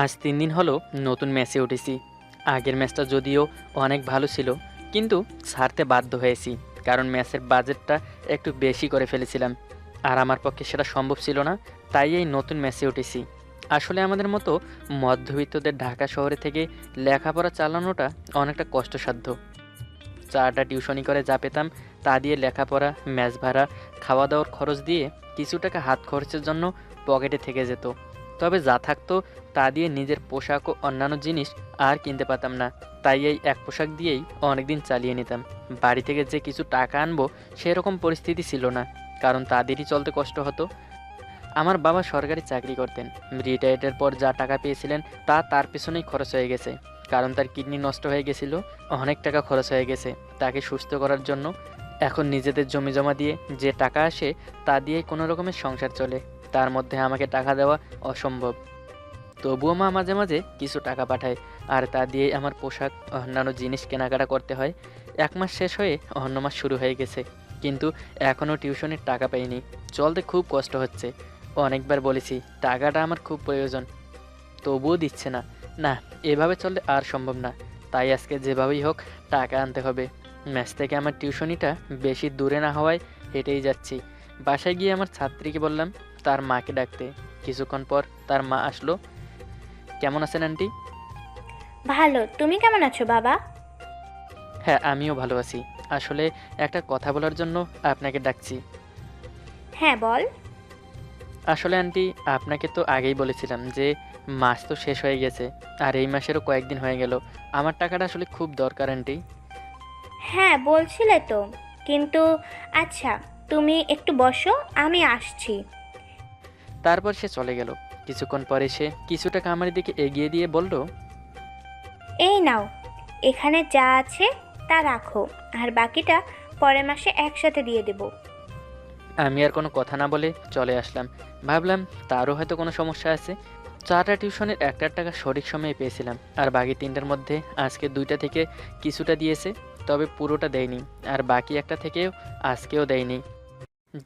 আজ ৩ দিন হলো নতুন ম্যাচে উঠেছি। আগের ম্যাচটা যদিও অনেক ভালো ছিল, কিন্তু ছাড়তে বাধ্য হয়েছি। কারণ ম্যাচের বাজেটটা একটু বেশি করে ফেলেছিলাম। আর আমার পক্ষে সেটা সম্ভব ছিল না, তাই এই নতুন ম্যাচে উঠেছি। আসলে আমাদের মতো মধ্যবিত্তদের ঢাকা শহরে থেকে লেখাপড়া চালানোটা অনেকটা কষ্টসাধ্য। ৪টা টিউশনি করে যা পেতাম তা দিয়ে লেখাপড়া, ম্যাচ ভাড়া, খাওয়া দাওয়ার খরচ দিয়ে কিছু টাকা হাত খরচের জন্য পকেটে থেকে যেত। তবে যা থাকতো তা দিয়ে নিজের পোশাক ও অন্যান্য জিনিস আর কিনতে পারতাম না। তাই এই এক পোশাক দিয়েই অনেকদিন চালিয়ে নিতাম। বাড়ি থেকে যে কিছু টাকা আনবো সেরকম পরিস্থিতি ছিল না, কারণ তাদেরই চলতে কষ্ট হতো। আমার বাবা সরকারি চাকরি করতেন। রিটায়ার্ডের পর যা টাকা পেয়েছিলেন তা তার পেছনেই খরচ হয়ে গেছে। কারণ তার কিডনি নষ্ট হয়ে গেছিল, অনেক টাকা খরচ হয়ে গেছে তাকে সুস্থ করার জন্য। এখন নিজেদের জমি জমা দিয়ে যে টাকা আসে তা দিয়েই কোনো রকমের সংসার চলে। তার মধ্যে আমাকে টাকা দেওয়া অসম্ভব। তবুও মা মাঝে মাঝে কিছু টাকা পাঠায়, আর তা দিয়েই আমার পোশাক, অন্যান্য জিনিস কেনাকাটা করতে হয়। ১ মাস শেষ হয়ে অন্য মাস শুরু হয়ে গেছে, কিন্তু এখনও টিউশনের টাকা পাইনি। চলতে খুব কষ্ট হচ্ছে। অনেকবার বলেছি টাকাটা আমার খুব প্রয়োজন, তবুও দিচ্ছে না। না, এভাবে চললে আর সম্ভব না। তাই আজকে যেভাবেই হোক টাকা আনতে হবে। ম্যাচ থেকে আমার টিউশনিটা বেশি দূরে না হওয়ায় হেঁটেই যাচ্ছি। বাসায় গিয়ে আমার ছাত্রীকে বললাম তার মাকে ডাকতে। কিছুক্ষণ পর তার মা আসলো। কেমন আছেন আন্টি? ভালো। তুমি কেমন আছো বাবা? হ্যাঁ, আমিও ভালো আছি। আসলে একটা কথা বলার জন্য আপনাকে ডাকছি। হ্যাঁ বল। আসলে আন্টি, আপনাকে তো আগেই বলেছিলাম যে মাস তো শেষ হয়ে গেছে, আর এই মাসেরও কয়েকদিন হয়ে গেল। আমার টাকাটা আসলে খুব দরকার আন্টি। হ্যাঁ বলছিলে তো, কিন্তু আচ্ছা, তুমি একটু বসো, আমি আসছি। তারপর সে চলে গেল। কিছুক্ষণ পরে সে কিছু টাকা আমার দিকে এগিয়ে দিয়ে বলল, এই নাও, এখানে যা আছে তা রাখো, আর বাকিটা পরের মাসে একসাথে দিয়ে দেব। আমি আর কোনো কথা না বলে চলে আসলাম। ভাবলাম তারও হয়তো কোনো সমস্যা আছে। ৪টা টিউশনের ১টার টাকা সঠিক সময়ে পেয়েছিলাম, আর বাকি ৩টার মধ্যে আজকে ২টা থেকে কিছুটা দিয়েছে, তবে পুরোটা দেয়নি। আর বাকি একটা থেকেও আজকেও দেয়নি।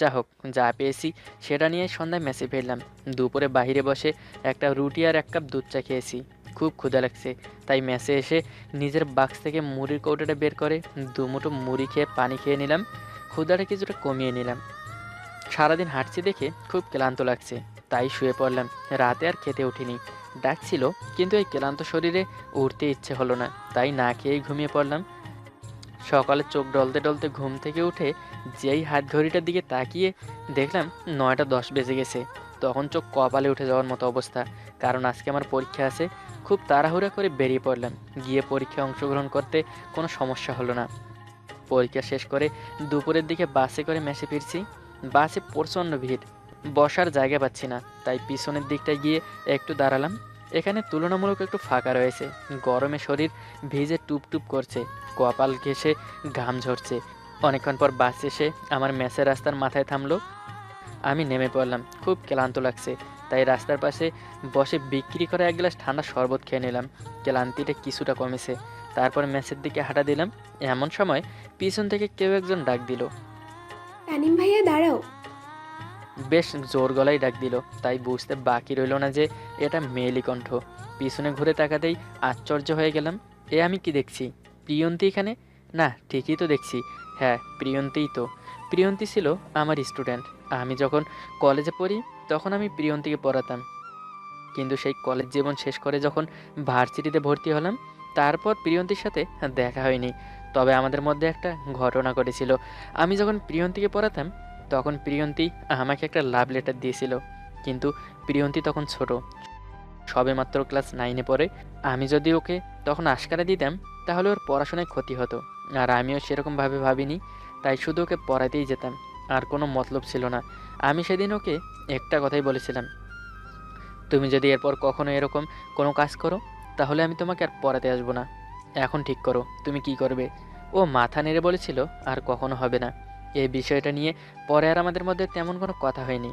যা হোক, যা পেয়েছি সেটা নিয়ে সন্ধ্যায় মেসে ফিরলাম। দুপুরে বাইরে বসে একটা রুটি আর ১ কাপ দুধ চা খেয়েছি। খুব ক্ষুধা লাগছে, তাই মেসে এসে নিজের বাক্স থেকে মুড়ির কৌটোটা বের করে দুমুঠো মুড়ি খেয়ে পানি খেয়ে নিলাম। ক্ষুধাটা কিছুটা কমিয়ে নিলাম। সারাদিন হাঁটছি দেখে খুব ক্লান্ত লাগছে, তাই শুয়ে পড়লাম। রাতে আর খেতে উঠিনি। ডাকছিল, কিন্তু এই ক্লান্ত শরীরে উঠতে ইচ্ছে হলো না, তাই না খেয়েই ঘুমিয়ে পড়লাম। সকালে চোখ ডলতে ডলতে ঘুম থেকে উঠে যেই হাত ঘড়িটার দিকে তাকিয়ে দেখলাম ৯টা ১০ বেজে গেছে। তখন চোখ কপালে উঠে যাওয়ার মতো অবস্থা, কারণ আজকে আমার পরীক্ষা আছে। খুব তাড়াহুড়া করে বেরিয়ে পড়লাম। গিয়ে পরীক্ষায় অংশগ্রহণ করতে কোনো সমস্যা হলো না। পরীক্ষা শেষ করে দুপুরের দিকে বাসে করে মেসে ফিরছি। বাসে প্রচণ্ড ভিড়, বসার জায়গা পাচ্ছি না, তাই পিছনের দিকটায় গিয়ে একটু দাঁড়ালাম। এখানে তুলনামূলক একটু ফাঁকা রয়েছে। গরমে শরীর ভিজে টুপটুপ করছে, কপাল ঘেঁষে ঘাম ঝরছে। অনেকক্ষণ পর বাস এসে আমার মেসের রাস্তার মাথায় থামলো। আমি নেমে পড়লাম। খুব ক্লান্ত লাগছে, তাই রাস্তার পাশে বসে বিক্রি করা ১ গ্লাস ঠান্ডা শরবত খেয়ে নিলাম। ক্লান্তিটা কিছুটা কমেছে। তারপর মেসের দিকে হাঁটা দিলাম। এমন সময় পিছন থেকে কেউ একজন ডাক দিল। তানিম ভাইয়া দাঁড়াও। বেশ জোর গলায় ডাক দিল, তাই বুঝতে বাকি রইল না যে এটা মেয়েলি কণ্ঠ। পিছনে ঘুরে তাকাতেই আশ্চর্য হয়ে গেলাম। এ আমি কি দেখছি? প্রিয়ন্তী এখানে? না, ঠিকই তো দেখছি। হ্যাঁ, প্রিয়ন্তীই তো। প্রিয়ন্তী ছিল আমার স্টুডেন্ট। আমি যখন কলেজে পড়ি তখন আমি প্রিয়ন্তীকে পড়াতাম। কিন্তু সেই কলেজ জীবন শেষ করে যখন ভার্সিটিতে ভর্তি হলাম, তারপর প্রিয়ন্তীর সাথে দেখা হয়নি। তবে আমাদের মধ্যে একটা ঘটনা ঘটেছিল। আমি যখন প্রিয়ন্তীকে পড়াতাম তখন প্রিয়ন্তী আমাকে একটা লাভ লেটার দিয়েছিল। কিন্তু প্রিয়ন্তী তখন ছোট, সবেমাত্র ক্লাস 9-এ পড়ে। আমি যদি ওকে তখন আশকারা দিতাম তাহলে ওর পড়াশোনায় ক্ষতি হতো, আর আমিও সেরকমভাবে ভাবিনি। তাই শুধু ওকে পড়াতেই যেতাম, আর কোনো মতলব ছিল না। আমি সেদিন ওকে একটা কথাই বলেছিলাম, তুমি যদি এরপর কখনো এরকম কোনো কাজ করো তাহলে আমি তোমাকে আর পড়াতে আসবো না। এখন ঠিক করো তুমি কি করবে। ও মাথা নেড়ে বলেছিল আর কখনো হবে না। এই বিষয়টা নিয়ে পরে আর আমাদের মধ্যে তেমন কোনো কথা হয়নি।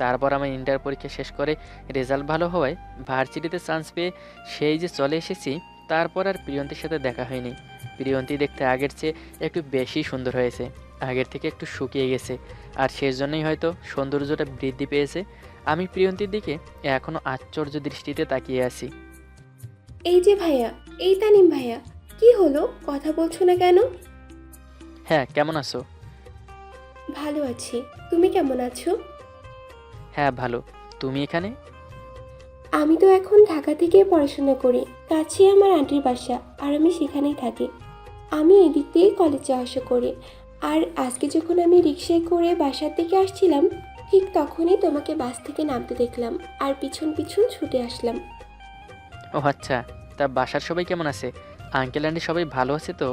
তারপর আমি ইন্টার পরীক্ষা শেষ করে রেজাল্ট ভালো হওয়ায় ভার্সিটিতে চান্স পেয়ে সেই যে চলে এসেছি, তারপর আর প্রিয়ন্তীর সাথে দেখা হয়নি। প্রিয়ন্তী দেখতে আগের চেয়ে একটু বেশি সুন্দর হয়েছে, আগের থেকে একটু শুকিয়ে গেছে, আর শেষ জন্যই হয়তো সৌন্দর্যটা বৃদ্ধি পেয়েছে। আমি প্রিয়ন্তীর দিকে এখনও আশ্চর্য দৃষ্টিতে তাকিয়ে আছি। এই যে ভাইয়া, এই তানিম ভাইয়া, কি হলো, কথা বলছো না কেন? হ্যাঁ, কেমন আছো? ভালো আছি, তুমি কেমন আছো? হ্যাঁ ভালো। তুমি এখানে? আমি তো এখন ঢাকা থেকে পড়াশোনা করি, কাছেই আমার আন্টির বাসা, আর আমি সেখানেই থাকি। আমি এদিক দিয়ে কলেজে আসা করি। আর আজকে যখন আমি রিক্সায় করে বাসার দিকে আসছিলাম, ঠিক তখনই তোমাকে বাস থেকে নামতে দেখলাম, আর পিছন পিছন ছুটে আসলাম। ও আচ্ছা, তা বাসার সবাই কেমন আছে? আঙ্কেল আন্টি সবাই ভালো আছে তো?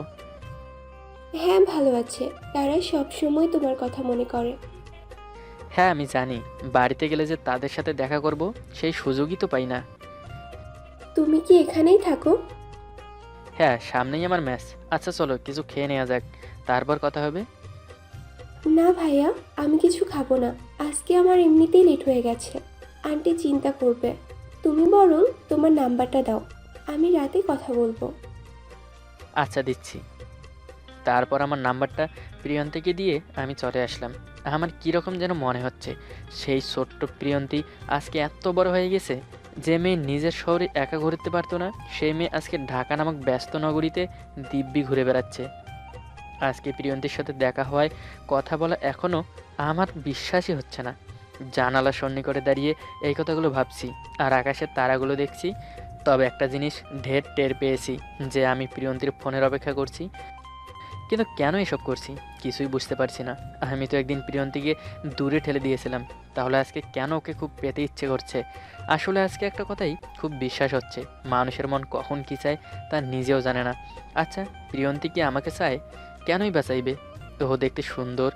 হ্যাঁ, ভালো আছে। তারা সব সময় তোমার কথা মনে করে। হ্যাঁ আমি জানি, বাড়িতে গেলে যে তাদের সাথে দেখা করব সেই সুযোগই তো পাই না। তুমি কি এখানেই থাকো? হ্যাঁ, সামনেই আমার ম্যাচ। আচ্ছা চলো কিছু খেয়ে নেওয়া যাক, তারপর কথা হবে। না ভাইয়া, আমি কিছু খাবো না। আজকে আমার এমনিতেই লেট হয়ে গেছে। আন্টি চিন্তা করবে। তুমি বরং তোমার নাম্বারটা দাও, আমি রাতে কথা বলবো। আচ্ছা দিচ্ছি। তারপর আমার নাম্বারটা প্রিয়ন্তীকে দিয়ে আমি চলে আসলাম। আমার কীরকম যেন মনে হচ্ছে সেই ছোট্ট প্রিয়ন্তী আজকে এত বড় হয়ে গেছে। যে মেয়ে নিজের শহরে একা ঘুরতে পারতো না, সেই মেয়ে আজকে ঢাকা নামক ব্যস্ত নগরীতে দিব্যি ঘুরে বেড়াচ্ছে। আজকে প্রিয়ন্তীর সাথে দেখা হওয়ায় কথা বলা এখনও আমার বিশ্বাসই হচ্ছে না। জানালার সন্নিকটে দাঁড়িয়ে এই কথাগুলো ভাবছি আর আকাশের তারাগুলো দেখছি। তবে একটা জিনিস ঢের টের পেয়েছি, যে আমি প্রিয়ন্তীর ফোনের অপেক্ষা করছি। কিন্তু কেন এসব করছি কিছুই বুঝতে পারছি না। আমি তো একদিন প্রিয়ন্তীকে দূরে ঠেলে দিয়েছিলাম, তাহলে আজকে কেন ওকে খুব পেতে ইচ্ছে করছে? আসলে আজকে একটা কথাই খুব বিশ্বাস হচ্ছে, মানুষের মন কখন কী চায় তা নিজেও জানে না। আচ্ছা, প্রিয়ন্তী কি আমাকে চায়? কেনই বা চাইবে? ও দেখতে সুন্দর,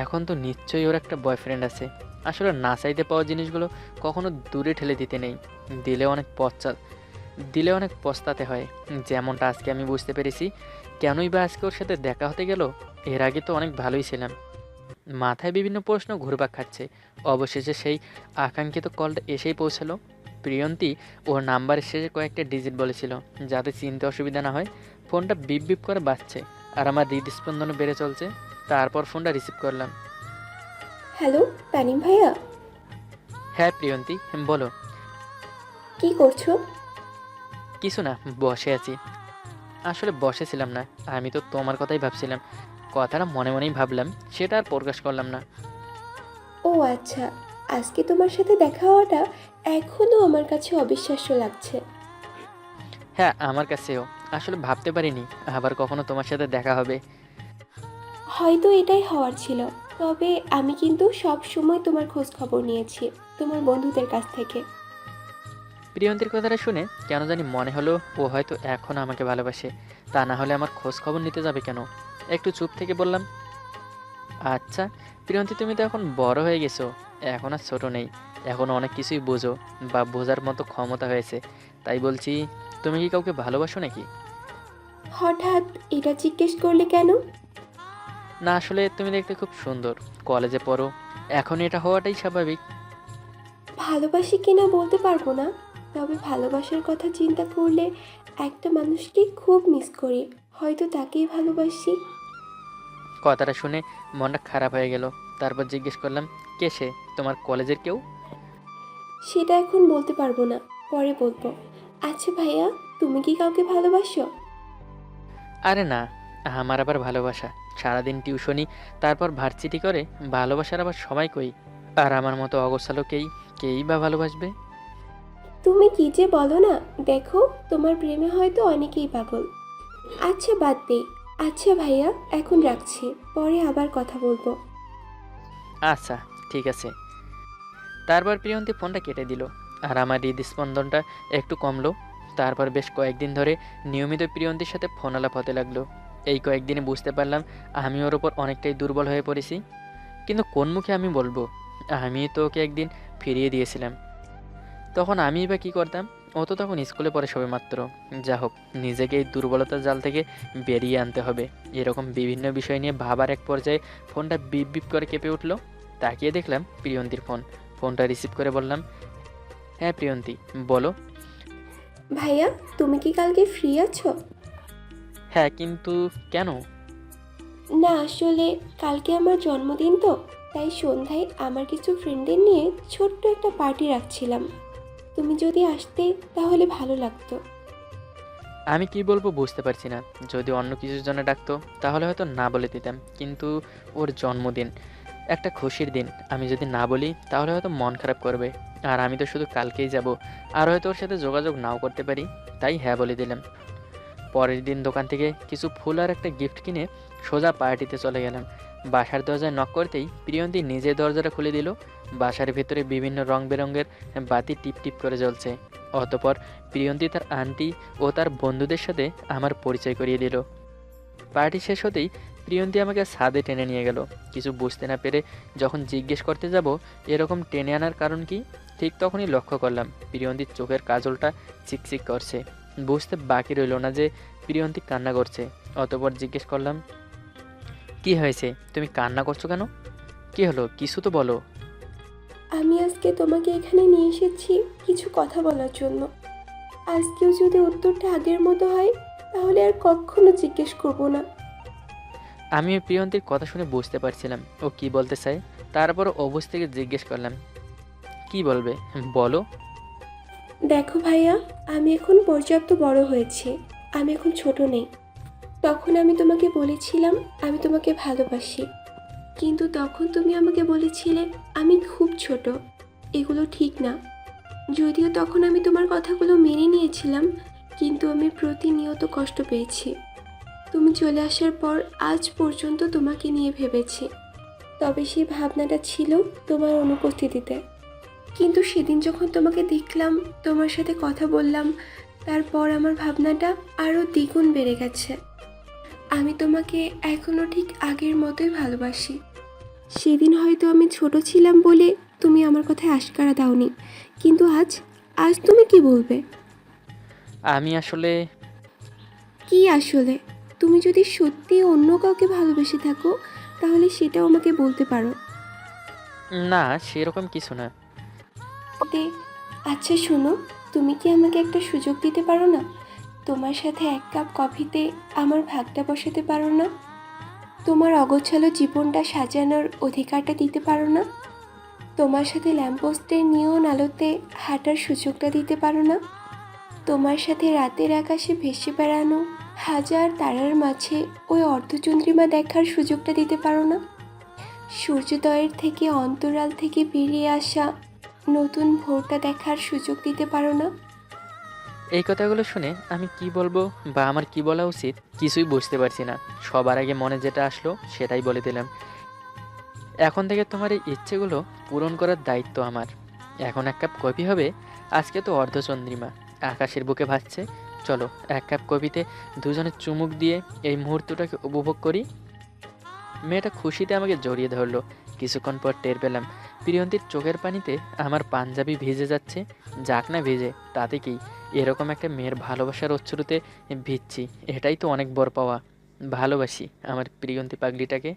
এখন তো নিশ্চয়ই ওর একটা বয়ফ্রেন্ড আছে। আসলে না চাইতে পাওয়া জিনিসগুলো কখনো দূরে ঠেলে দিতে নেই, দিলে অনেক দিলে অনেক পস্তাতে হয়। যেমনটা আজকে আমি বুঝতে পেরেছি কেনই বা আজকে ওর সাথে দেখা হতে গেল। এর আগে তো অনেক ভালোই ছিলাম। মাথায় বিভিন্ন প্রশ্ন ঘুরপাক খাচ্ছে। অবশেষে সেই আকাঙ্ক্ষিত কলটা এসেই পৌঁছালো। প্রিয়ন্তী ওর নাম্বারের শেষে কয়েকটা ডিজিট বলেছিল, যাতে চিনতে অসুবিধা না হয়। ফোনটা বিপ বিপ করে বাজছে আর আমার হৃদস্পন্দনও বেড়ে চলছে। তারপর ফোনটা রিসিভ করলাম। হ্যালো তানিম ভাইয়া, হ্যাঁ প্রিয়ন্তী, বলো। কি করছো? কিছু না, বসে আছি। আসলে বসেছিলাম না, আমি তো তোমার কথাই ভাবছিলাম। কথাটা মনে মনেই ভাবলাম, সেটা আর প্রকাশ করলাম না। ও আচ্ছা, আজকে তোমার সাথে দেখা হওয়াটা এখনো আমার কাছে অবিশ্বাস্য লাগছে। হ্যাঁ আমার কাছেও। আসলে ভাবতে পারিনি আবার কখনো তোমার সাথে দেখা হবে। হয়তো এটাই হওয়ার ছিল। তবে আমি কিন্তু সব সময় তোমার খোঁজ খবর নিয়েছি, তোমার বন্ধুদের কাছ থেকে। প্রিয়ন্তীর কথাটা শুনে কেন জানি মনে হলো ও হয়তো এখনও আমাকে ভালোবাসে। তা না হলে আমার খোঁজ খবর নিতে যাবে কেন? একটু চুপ থেকে বললাম, আচ্ছা প্রিয়ন্তী, তুমি তো এখন বড় হয়ে গেছো, এখন আর ছোট নেই। এখন অনেক কিছুই বোঝো বা বোঝার মতো ক্ষমতা হয়েছে। তাই বলছি, তুমি কি কাউকে ভালোবাসো নাকি? হঠাৎ এটা জিজ্ঞেস করলে কেন? না আসলে তুমি দেখতে খুব সুন্দর, কলেজে পড়ো, এখন এটা হওয়াটাই স্বাভাবিক। ভালোবাসি কিনা বলতে পারবো না, তবে ভালোবাসার কথা চিন্তা করলে একটা মানুষকে খুব মিস করি। হয়তো তাকেই ভালোবাসি। কথাটা শুনে মনটা খারাপ হয়ে গেল। তারপর জিজ্ঞেস করলাম, কে সে? তোমার কলেজের কেউ? সেটা এখন বলতে পারবো না, পরে বলবো। আচ্ছা ভাইয়া, তুমি কি কাউকে ভালোবাসো? আরে না, আমার আবার ভালোবাসা? সারাদিন টিউশনি, তারপর ভার্সিটি করে, ভালোবাসার আবার সময় কই? আর আমার মতো অগোছালো কেই বা ভালোবাসবে? তুমি কি যে বলো না, দেখো তোমার প্রেমে হয়তো অনেকেই পাগল। আচ্ছা বাদ দে। আচ্ছা ভাইয়া, এখন রাখছি, পরে আবার কথা বলবো। আচ্ছা ঠিক আছে। তারপর প্রিয়ন্তী ফোনটা কেটে দিল আর আমার হৃদস্পন্দনটা একটু কমলো। তারপর বেশ কয়েকদিন ধরে নিয়মিত প্রিয়ন্তীর সাথে ফোন আলাপ হতে লাগলো। এই কয়েকদিনে বুঝতে পারলাম আমি ওর ওপর অনেকটাই দুর্বল হয়ে পড়েছি। কিন্তু কোন মুখে আমি বলবো? আমি তো ওকে একদিন ফিরিয়ে দিয়েছিলাম। তখন আমিই বা কী করতাম? ও তো তখন স্কুলে পড়ে সবেমাত্র। যা হোক, নিজেকে এই দুর্বলতার জাল থেকে বেরিয়ে আনতে হবে। এরকম বিভিন্ন বিষয় নিয়ে ভাবার এক পর্যায়ে ফোনটা বিপ বিপ করে কেঁপে উঠলো। তাকিয়ে দেখলাম প্রিয়ন্তীর ফোন। ফোনটা রিসিভ করে বললাম, হ্যাঁ প্রিয়ন্তী, বলো। ভাইয়া, তুমি কি কালকে ফ্রি আছো? হ্যাঁ, কিন্তু কেন? না আসলে কালকে আমার জন্মদিন তো, তাই সন্ধ্যায় আমার কিছু ফ্রেন্ডদের নিয়ে ছোট্ট একটা পার্টি রাখছিলাম। তুমি যদি আসতে তাহলে ভালো লাগতো। আমি কি বলবো বুঝতে পারছি না। যদি অন্য কিছুর জন্য ডাকতো তাহলে হয়তো না বলে দিতাম, কিন্তু ওর জন্মদিন, একটা খুশির দিন, আমি যদি না বলি তাহলে হয়তো মন খারাপ করবে। আর আমি তো শুধু কালকেই যাব, আর হয়তো ওর সাথে যোগাযোগ নাও করতে পারি, তাই হ্যাঁ বলে দিলাম। পরের দিন দোকান থেকে কিছু ফুল আর একটা গিফট কিনে সোজা পার্টিতে চলে গেলাম। বাসার দরজায় নক করতেই প্রিয়ন্তী নিজে দরজাটা খুলে দিল। বাসার ভেতরে বিভিন্ন রং বেরঙের বাতি টিপ টিপ করে জ্বলছে। অতপর প্রিয়ন্তী তার আন্টি ও তার বন্ধুদের সাথে আমার পরিচয় করিয়ে দিল। পার্টি শেষ হতেই প্রিয়ন্তী আমাকে ছাদে টেনে নিয়ে গেল। কিছু বুঝতে না পেরে যখন জিজ্ঞেস করতে যাব এরকম টেনে আনার কারণ কি, ঠিক তখনই লক্ষ্য করলাম প্রিয়ন্তীর চোখের কাজলটা চিকচিক করছে। বুঝতে বাকি রইল না যে প্রিয়ন্তী কান্না করছে। অতপর জিজ্ঞেস করলাম, কি হয়েছে, তুমি কান্না করছো কেন? কি হলো, কিছু তো বলো। আমি আজকে তোমাকে এখানে নিয়ে এসেছি কিছু কথা বলার জন্য। আজকেও যদি উত্তরটা আগের মতো হয় তাহলে আর কখনো জিজ্ঞেস করবো না। আমি ওই প্রিয়ন্তীর কথা শুনে বুঝতে পারছিলাম ও কি বলতে চায়। তারপর অবুঝ থেকে জিজ্ঞেস করলাম, কি বলবে বলো। দেখো ভাইয়া, আমি এখন পর্যাপ্ত বড় হয়েছি। আমি এখন ছোট নেই। তখন আমি তোমাকে বলেছিলাম আমি তোমাকে ভালোবাসি, কিন্তু তখন তুমি আমাকে বলেছিলে আমি খুব ছোট, এগুলো ঠিক না। যদিও তখন আমি তোমার কথাগুলো মেনে নিয়েছিলাম, কিন্তু আমি প্রতিনিয়ত কষ্ট পেয়েছি। তুমি চলে আসার পর আজ পর্যন্ত তোমাকে নিয়ে ভেবেছি, তবে সেই ভাবনাটা ছিল তোমার অনুপস্থিতিতে। কিন্তু সেদিন যখন তোমাকে দেখলাম, তোমার সাথে কথা বললাম, তারপর আমার ভাবনাটা আরও দ্বিগুণ বেড়ে গেছে। আমি তোমাকে এখনও ঠিক আগের মতোই ভালোবাসি। সেদিন হয়তো আমি ছোট ছিলাম বলে তুমি আমার কথায় আশকারা দাওনি, কিন্তু আজ আজ তুমি কি বলবে? আমি আসলে কি আসলে? তুমি যদি সত্যি অন্য কাউকে ভালোবেসে থাকো তাহলে সেটাও আমাকে বলতে পারো। না, সেরকম কিছু না। দে আচ্ছা শোনো, তুমি কি আমাকে একটা সুযোগ দিতে পারো না? তোমার সাথে এক কাপ কফিতে আমার ভাগটা বসাতে পারো না? তোমার অগোছালো জীবনটা সাজানোর অধিকারটা দিতে পারো না? তোমার সাথে ল্যাম্পপোস্টের নিয়ন আলোতে হাঁটার সুযোগটা দিতে পারো না? তোমার সাথে রাতের আকাশে ভেসে বেড়ানো হাজার তারার মাঝে ওই অর্ধচন্দ্রিমা দেখার সুযোগটা দিতে পারো না? সূর্যোদয়ের থেকে অন্তরাল থেকে বেরিয়ে আসা নতুন ভোরটা দেখার সুযোগ দিতে পারো না? এই কথাগুলো শুনে আমি কি বলবো বা আমার কি বলা উচিত কিছুই বুঝতে পারছি না। সবার আগে মনে যেটা আসলো সেটাই বলে দিলাম। এখন থেকে তোমার এই ইচ্ছেগুলো পূরণ করার দায়িত্ব আমার। এখন এক কাপ কফি হবে। আজকে তো অর্ধচন্দ্রিমা আকাশের বুকে ভাসছে। চলো এক কাপ কফিতে দুজনে চুমুক দিয়ে এই মুহূর্তটাকে উপভোগ করি। মেয়েটা খুশিতে আমাকে জড়িয়ে ধরলো। কিছুক্ষণ পর টের পেলাম প্রিয়ন্তীর চোখের পানিতে আমার পাঞ্জাবি ভিজে যাচ্ছে। যাক না ভিজে, তাতে কি, এরকম একটা মেয়ের ভালোবাসার অশ্রুতে ভিজছি, এটাই তো অনেক বড় পাওয়া। ভালোবাসি আমার প্রিয়ন্তী পাগলিটাকে।